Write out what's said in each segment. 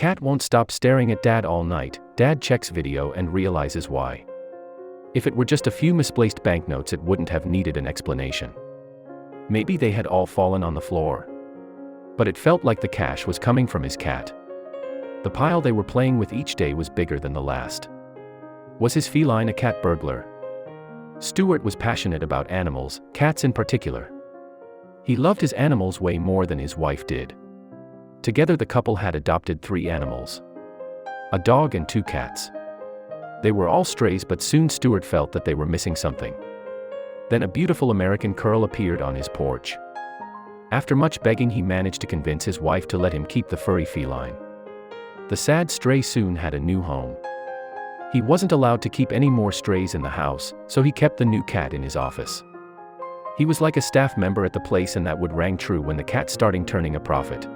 cat won't stop staring at Dad all night. Dad checks video and realizes why. If it were just a few misplaced banknotes, it wouldn't have needed an explanation. Maybe they had all fallen on the floor. But it felt like the cash was coming from his cat. The pile they were playing with each day was bigger than the last. Was his feline a cat burglar? Stuart was passionate about animals, cats in particular. He loved his animals way more than his wife did. Together the couple had adopted 3 animals. A dog and 2 cats. They were all strays, but soon Stuart felt that they were missing something. Then a beautiful American curl appeared on his porch. After much begging, he managed to convince his wife to let him keep the furry feline. The sad stray soon had a new home. He wasn't allowed to keep any more strays in the house, so he kept the new cat in his office. He was like a staff member at the place, and that would rang true when the cat started turning a profit.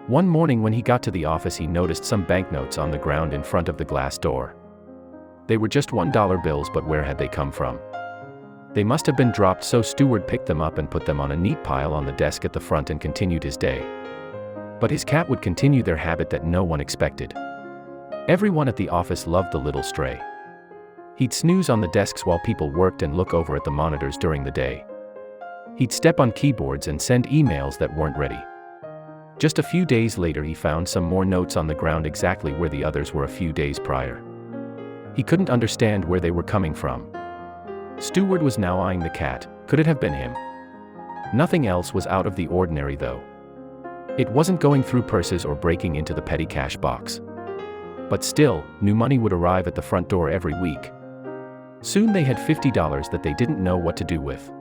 One morning when he got to the office, he noticed some banknotes on the ground in front of the glass door. They were just $1 bills, but where had they come from? They must have been dropped, so Stuart picked them up and put them on a neat pile on the desk at the front and continued his day. But his cat would continue their habit that no one expected. Everyone at the office loved the little stray. He'd snooze on the desks while people worked and look over at the monitors during the day. He'd step on keyboards and send emails that weren't ready. Just a few days later, he found some more notes on the ground exactly where the others were a few days prior. He couldn't understand where they were coming from. Stuart was now eyeing the cat. Could it have been him? Nothing else was out of the ordinary, though. It wasn't going through purses or breaking into the petty cash box. But still, new money would arrive at the front door every week. Soon they had $50 that they didn't know what to do with.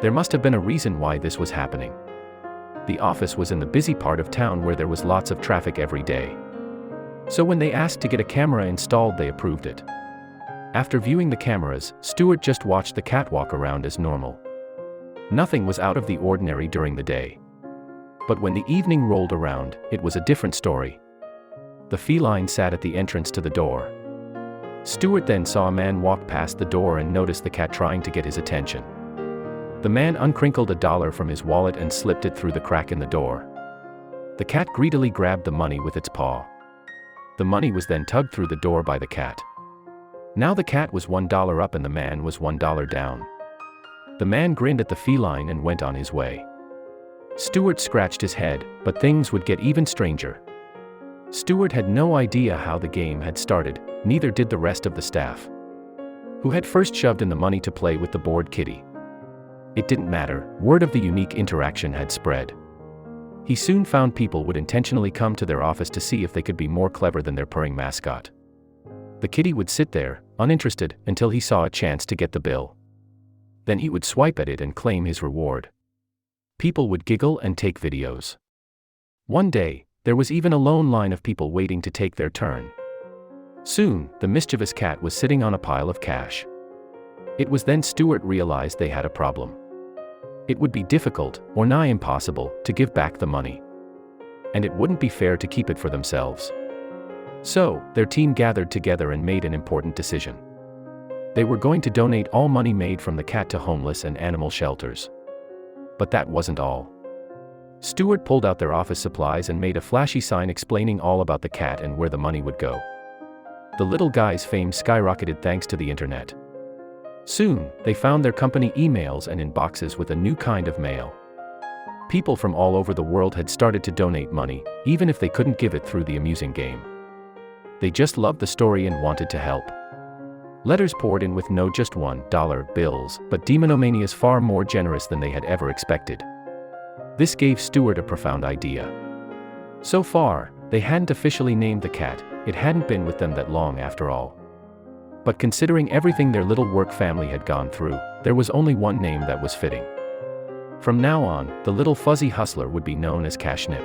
There must have been a reason why this was happening. The office was in the busy part of town where there was lots of traffic every day. So when they asked to get a camera installed, they approved it. After viewing the cameras, Stuart just watched the cat walk around as normal. Nothing was out of the ordinary during the day. But when the evening rolled around, it was a different story. The feline sat at the entrance to the door. Stuart then saw a man walk past the door and noticed the cat trying to get his attention. The man uncrinkled $1 from his wallet and slipped it through the crack in the door. The cat greedily grabbed the money with its paw. The money was then tugged through the door by the cat. Now the cat was $1 up and the man was $1 down. The man grinned at the feline and went on his way. Stuart scratched his head, but things would get even stranger. Stuart had no idea how the game had started, neither did the rest of the staff, who had first shoved in the money to play with the bored kitty. It didn't matter, word of the unique interaction had spread. He soon found people would intentionally come to their office to see if they could be more clever than their purring mascot. The kitty would sit there, uninterested, until he saw a chance to get the bill. Then he would swipe at it and claim his reward. People would giggle and take videos. One day, there was even a lone line of people waiting to take their turn. Soon, the mischievous cat was sitting on a pile of cash. It was then Stuart realized they had a problem. It would be difficult, or nigh impossible, to give back the money. And it wouldn't be fair to keep it for themselves. So, their team gathered together and made an important decision. They were going to donate all money made from the cat to homeless and animal shelters. But that wasn't all. Stuart pulled out their office supplies and made a flashy sign explaining all about the cat and where the money would go. The little guy's fame skyrocketed thanks to the internet. Soon, they found their company emails and inboxes with a new kind of mail. People from all over the world had started to donate money, even if they couldn't give it through the amusing game. They just loved the story and wanted to help. Letters poured in with no just $1 bills, but Demonomania's far more generous than they had ever expected. This gave Stuart a profound idea. So far, they hadn't officially named the cat, it hadn't been with them that long after all. But considering everything their little work family had gone through, there was only one name that was fitting. From now on, the little fuzzy hustler would be known as Cashnip.